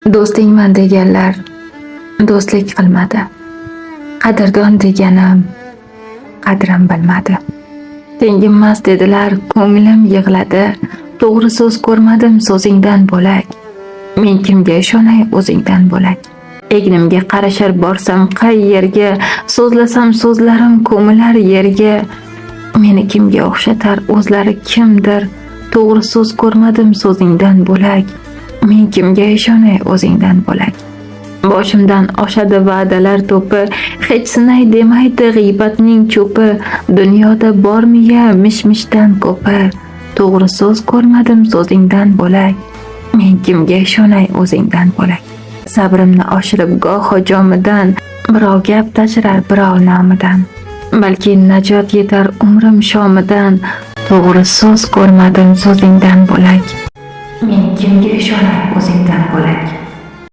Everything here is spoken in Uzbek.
Do'stingman deganlar do'stlik qilmadi. Qadrdon deganim qadrim bilmadi. Tengimmas dedilar, ko'nglim yig'ladi. To'g'ri so'z ko'rmadim so'zingdan bo'lak. Men kimga ishonay o'zingdan bo'lak. Egnimga qarashar borsam qay yerga, so'zlasam so'zlarim ko'milar yerga. Meni kimga o'xshatar o'zlari kimdir? To'g'ri so'z ko'rmadim so'zingdan bo'lak. Men kimga ishonay o'zingdan bo'lak. Boshimdan oshadi va'dalar to'pi, hech sinay demaydi g'iybatning cho'pi. Dunyoda bormiya mishmishdan ko'pi. To'g'ri so'z ko'rmadim so'zingdan bo'lak. Men kimga ishonay o'zingdan bo'lak. Sabrimni oshirib goho jomidan, birov gap tashirar birov nomidan. Balki najot yetar umrim shomidan. To'g'ri so'z ko'rmadim so'zingdan bo'lak. Men kimga ishonay o'zingdan bo'lak.